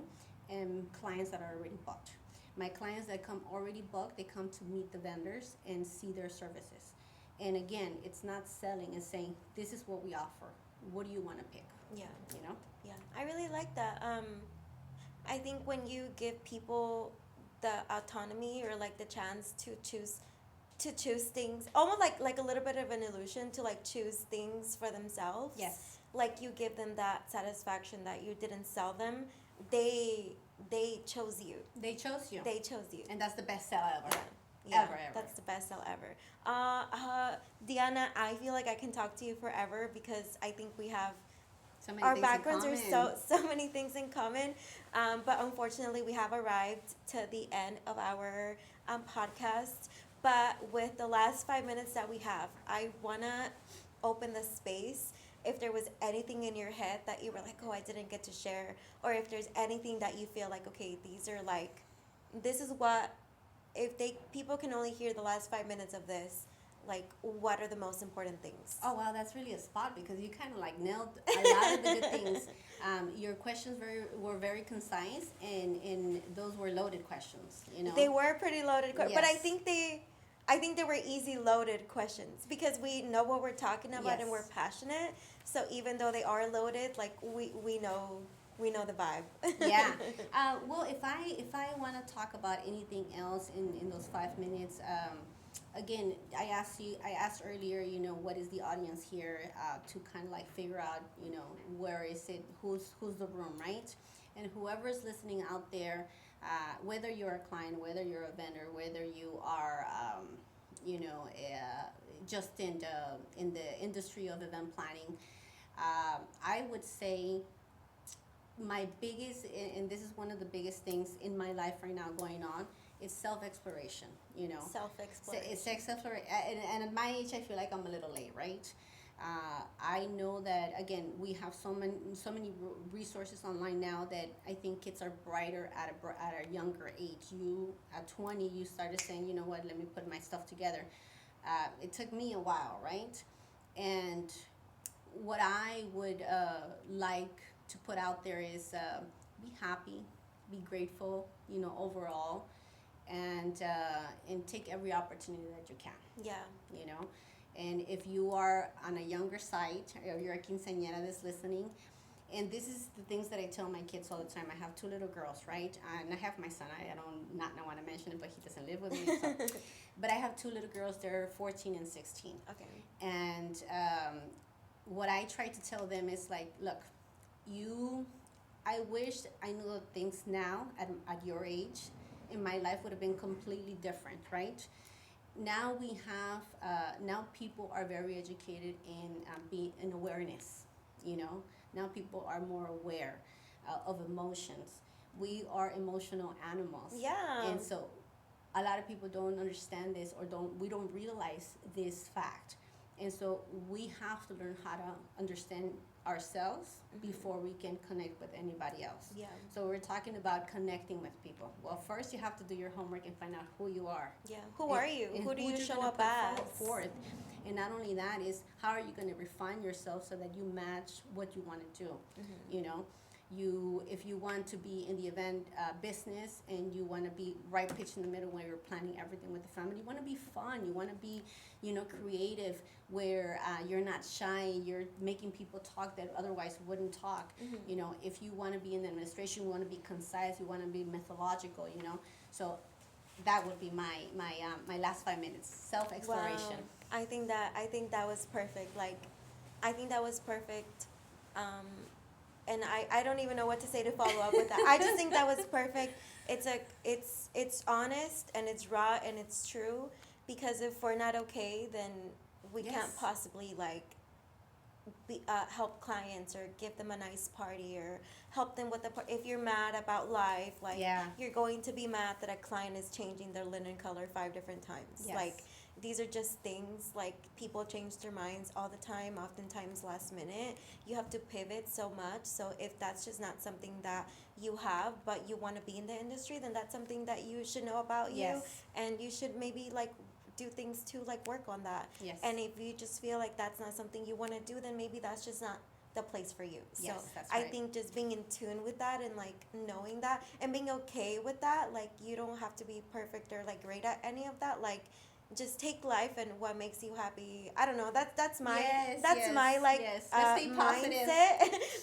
and clients that are already booked. My clients that come already booked, they come to meet the vendors and see their services. And again, it's not selling, it's saying, this is what we offer. What do you want to pick? Yeah. You know? Yeah. I really like that. I think when you give people the autonomy, or like the chance to choose things, almost like a little bit of an illusion to like choose things for themselves. Yes. Like, you give them that satisfaction that you didn't sell them. They chose you. They chose you. They chose you. And that's the best sell ever. Yeah. Yeah, Ever. that's the best sell ever. Diana, I feel like I can talk to you forever, because I think we have So many our things in backgrounds are common. so many things in common. But unfortunately, we have arrived to the end of our podcast. But with the last 5 minutes that we have, I wanna open the space. If there was anything in your head that you were like, oh, I didn't get to share, or if there's anything that you feel like, okay, this is what, if people can only hear the last 5 minutes of this, like, what are the most important things? Oh, wow, that's really a spot, because you kind of like nailed a lot of the good things. Your questions were very concise, and those were loaded questions, you know. They were pretty loaded, but I Yes. think they were easy loaded questions, because we know what we're talking about. Yes. And we're passionate. So even though they are loaded, like, we know the vibe. Yeah. Well, if I want to talk about anything else in those 5 minutes, again, I asked earlier, you know, what is the audience here, to kind of like figure out, you know, where is it, who's the room, right? And whoever's listening out there, whether you're a client, whether you're a vendor, whether you are, you know, just in the industry of event planning, I would say my biggest, and this is one of the biggest things in my life right now going on, is self-exploration, you know. Self-exploration. It's self-exploration, and at my age, I feel like I'm a little late, right? I know that, again, we have so many resources online now that I think kids are brighter at a younger age. You, at 20, you started saying, you know what, let me put my stuff together. It took me a while, right? And what I would like to put out there is be happy, be grateful, you know, overall, and take every opportunity that you can. Yeah. You know, and if you are on a younger side, or you're a quinceañera that's listening, And this is the things that I tell my kids all the time. I have two little girls, right? And I have my son. I don't not want to mention it, but he doesn't live with me. So. But I have two little girls. They're 14 and 16. Okay. And what I try to tell them is like, look, I wish I knew the things now at your age, and my life would have been completely different, right? Now we have, now people are very educated in awareness, you know? Now people are more aware of emotions. We are emotional animals. Yeah. And so a lot of people don't understand this, or we don't realize this fact. And so we have to learn how to understand ourselves before we can connect with anybody else. Yeah. So we're talking about connecting with people. Well, first you have to do your homework and find out who you are. Yeah. Who are you? And Who do you you're show gonna up put as? forth. And not only that is, how are you going to refine yourself so that you match what you want to do? You know, if you want to be in the event business, and you want to be right pitch in the middle when you're planning everything with the family, you want to be fun, you want to be, you know, creative, where you're not shy, you're making people talk that otherwise wouldn't talk. You know, if you want to be in the administration, you want to be concise, you want to be methodological, you know. So that would be my last 5 minutes, self-exploration. Wow. I think that was perfect. Like, I think that was perfect. And I don't even know what to say to follow up with that. I just think that was perfect. It's honest, and it's raw, and it's true, because if we're not okay, then we can't possibly like help clients, or give them a nice party, or help them with if you're mad about life, like you're going to be mad that a client is changing their linen color 5 different times. Like, these are just things, like, people change their minds all the time, oftentimes last minute. You have to pivot so much. So if that's just not something that you have, but you want to be in the industry, then that's something that you should know about you, and you should maybe like do things to like work on that. And if you just feel like that's not something you want to do, then maybe that's just not the place for you. So I think just being in tune with that, and like knowing that, and being okay with that, like, you don't have to be perfect or like great at any of that. Like, just take life and what makes you happy. I don't know. That's my mindset.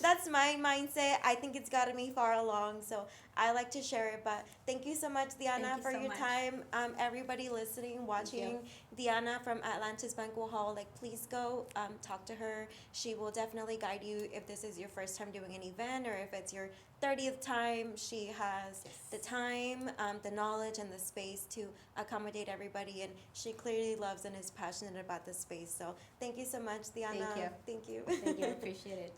That's my mindset. I think it's gotten me far along, so I like to share it. But thank you so much, Diana, for your time. Everybody listening, watching, Diana from Atlantis Banquet Hall. Like, please go talk to her. She will definitely guide you if this is your first time doing an event, or if it's your 30th time. She has the time, the knowledge, and the space to accommodate everybody, and she clearly loves and is passionate about this space. So thank you so much, Diana. Thank you. Thank you. Thank you. I appreciate it.